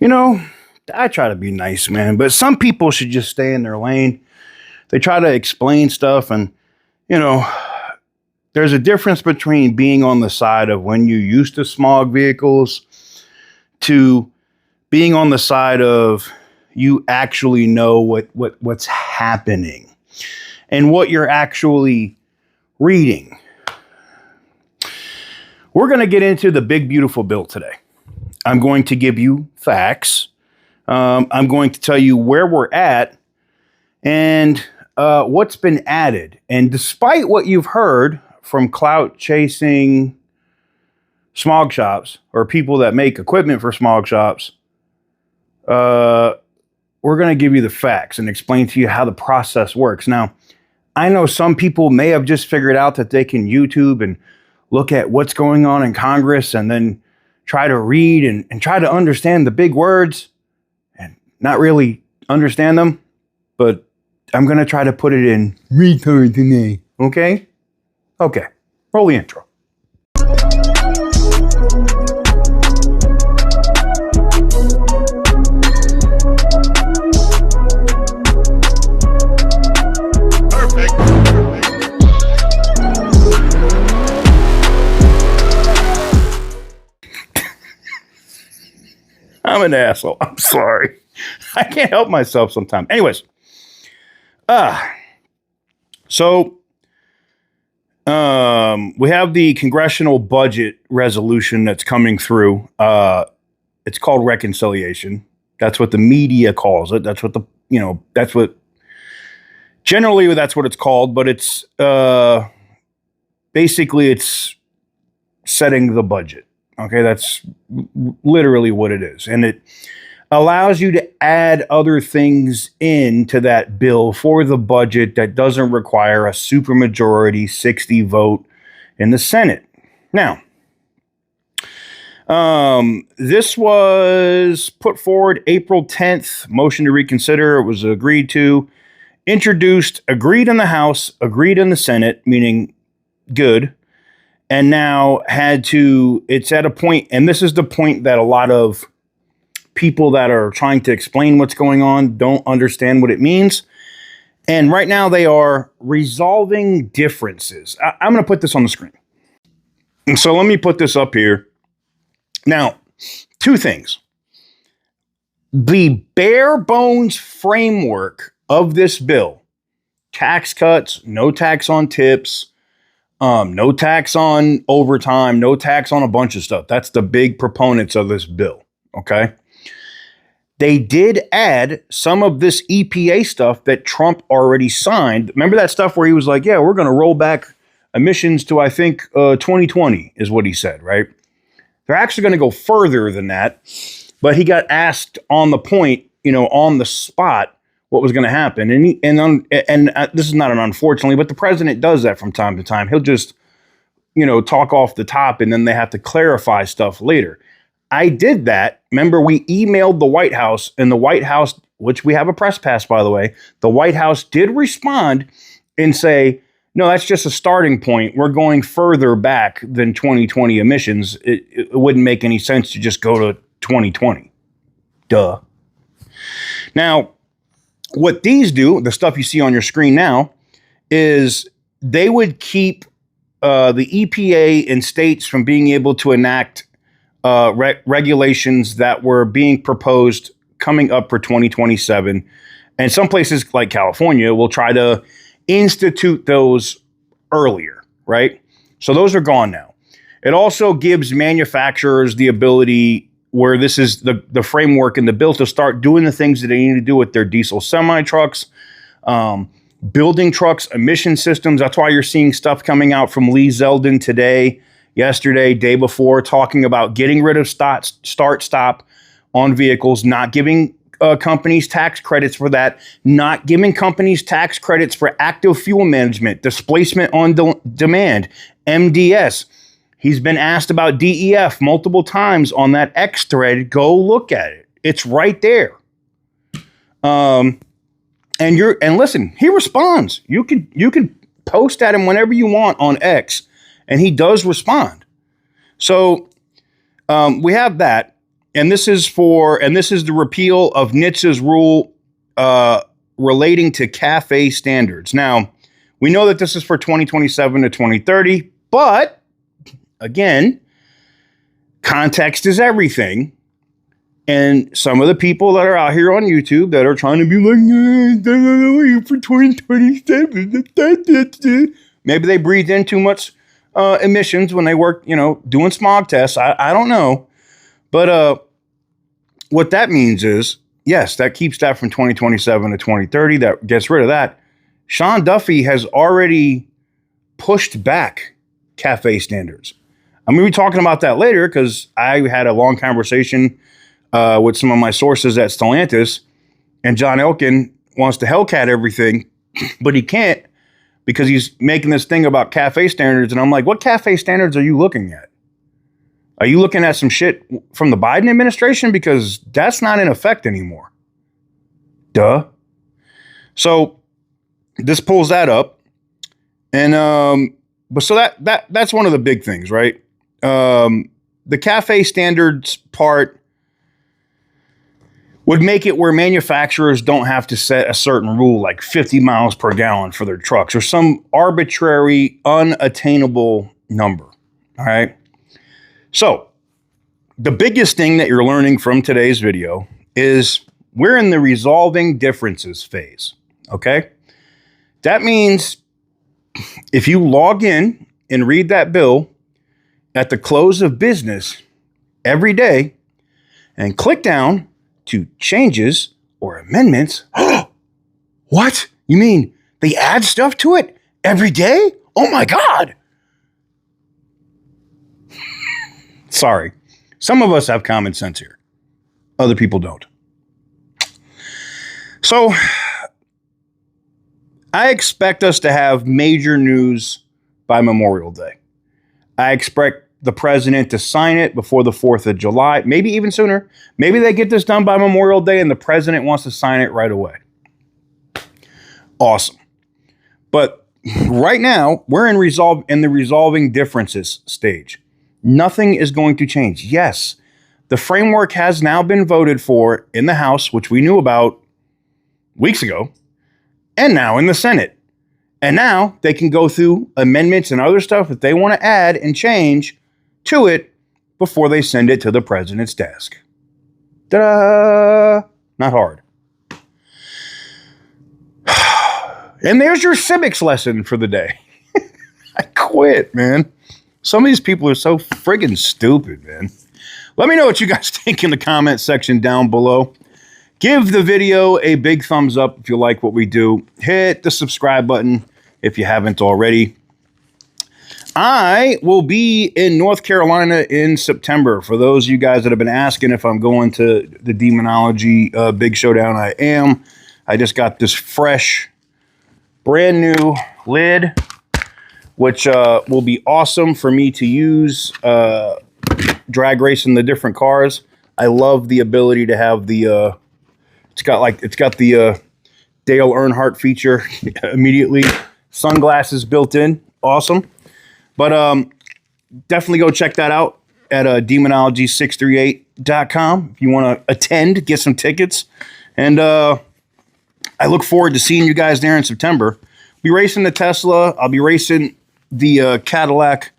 You know, I try to be nice, man, but some people should just stay in their lane. They try to explain stuff, and, you know, there's a difference between being on the side of when you used to smog vehicles to being on the side of you actually know what's happening and what you're actually reading. We're going to get into the big, beautiful bill today. I'm going to give you facts. I'm going to tell you where we're at and what's been added. And despite what you've heard from clout chasing smog shops or people that make equipment for smog shops, we're going to give you the facts and explain to you how the process works. Now, I know some people may have just figured out that they can YouTube and look at what's going on in Congress and then try to read and try to understand the big words and not really understand them. But I'm going to try to put it in retard today. Okay? Okay. Roll the intro. I'm an asshole. I'm sorry. I can't help myself sometimes. Anyways, so we have the congressional budget resolution that's coming through. It's called reconciliation. That's what the media calls it. That's what generally that's what it's called, but it's basically it's setting the budget. Okay, that's literally what it is. And it allows you to add other things into that bill for the budget that doesn't require a supermajority 60 vote in the Senate. Now, this was put forward April 10th, motion to reconsider. It was agreed to, introduced, agreed in the House, agreed in the Senate, meaning good. And now it's at a point, and this is the point that a lot of people that are trying to explain what's going on don't understand what it means. And right now they are resolving differences. I'm going to put this on the screen. And so let me put this up here. Now, two things. The bare bones framework of this bill, tax cuts, no tax on tips, no tax on overtime, no tax on a bunch of stuff. That's the big proponents of this bill, okay? They did add some of this EPA stuff that Trump already signed. Remember that stuff where he was like, yeah, we're going to roll back emissions to, I think, 2020 is what he said, right? They're actually going to go further than that. But he got asked on the point, on the spot, what was going to happen. And this is not an unfortunately, but the president does that from time to time. He'll just, talk off the top and then they have to clarify stuff later. I did that. Remember, we emailed the White House, and the White House, which we have a press pass, by the way, the White House did respond and say, no, that's just a starting point. We're going further back than 2020 emissions. It wouldn't make any sense to just go to 2020. Duh. Now, what these do, the stuff you see on your screen now, is they would keep the EPA and states from being able to enact regulations that were being proposed coming up for 2027. And some places like California will try to institute those earlier, right? So those are gone now. It also gives manufacturers the ability, where this is the framework in the bill, to start doing the things that they need to do with their diesel semi-trucks, building trucks, emission systems. That's why you're seeing stuff coming out from Lee Zeldin today, yesterday, day before, talking about getting rid of start-stop on vehicles, not giving companies tax credits for that, not giving companies tax credits for active fuel management, displacement on demand, MDS. He's been asked about DEF multiple times on that X thread. Go look at it. It's right there. And listen, he responds. You can post at him whenever you want on X, and he does respond. So we have that. and this is the repeal of NHTSA's rule relating to CAFE standards. Now, we know that this is for 2027 to 2030, but again, context is everything. And some of the people that are out here on YouTube that are trying to be like, for 2027, maybe they breathed in too much emissions when they worked, doing smog tests. I don't know. But what that means is, yes, that keeps that from 2027 to 2030. That gets rid of that. Sean Duffy has already pushed back CAFE standards. I'm going to be talking about that later because I had a long conversation with some of my sources at Stellantis, and John Elkin wants to Hellcat everything, but he can't because he's making this thing about CAFE standards. And I'm like, what CAFE standards are you looking at? Are you looking at some shit from the Biden administration? Because that's not in effect anymore. Duh. So this pulls that up. And but so that's one of the big things, right? The CAFE standards part would make it where manufacturers don't have to set a certain rule like 50 miles per gallon for their trucks or some arbitrary, unattainable number. All right. So the biggest thing that you're learning from today's video is we're in the resolving differences phase. Okay. That means if you log in and read that bill at the close of business every day and click down to changes or amendments. What? You mean they add stuff to it every day? Oh my God. Sorry. Some of us have common sense here. Other people don't. So I expect us to have major news by Memorial Day. I expect the president to sign it before the 4th of July, maybe even sooner. Maybe they get this done by Memorial Day and the president wants to sign it right away. Awesome. But right now, we're in the resolving differences stage. Nothing is going to change. Yes, the framework has now been voted for in the House, which we knew about weeks ago, and now in the Senate. And now they can go through amendments and other stuff that they want to add and change to it before they send it to the president's desk. Ta-da! Not hard. And there's your civics lesson for the day. I quit, man. Some of these people are so friggin' stupid, man. Let me know what you guys think in the comment section down below. Give the video a big thumbs up if you like what we do. Hit the subscribe button if you haven't already. I will be in North Carolina in September. For those of you guys that have been asking if I'm going to the Demonology Big Showdown, I am. I just got this fresh, brand new lid, which will be awesome for me to use drag racing the different cars. I love the ability to have the it's got the Dale Earnhardt feature immediately. Sunglasses built in. Awesome. But definitely go check that out at demonology638.com if you want to attend, get some tickets. And I look forward to seeing you guys there in September. I'll be racing the Tesla. I'll be racing the Cadillac.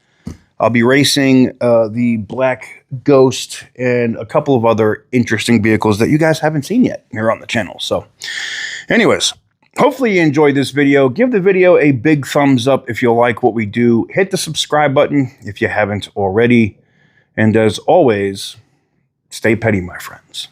I'll be racing the Black Ghost and a couple of other interesting vehicles that you guys haven't seen yet here on the channel. So anyways, hopefully you enjoyed this video. Give the video a big thumbs up if you like what we do. Hit the subscribe button if you haven't already. And as always, stay petty, my friends.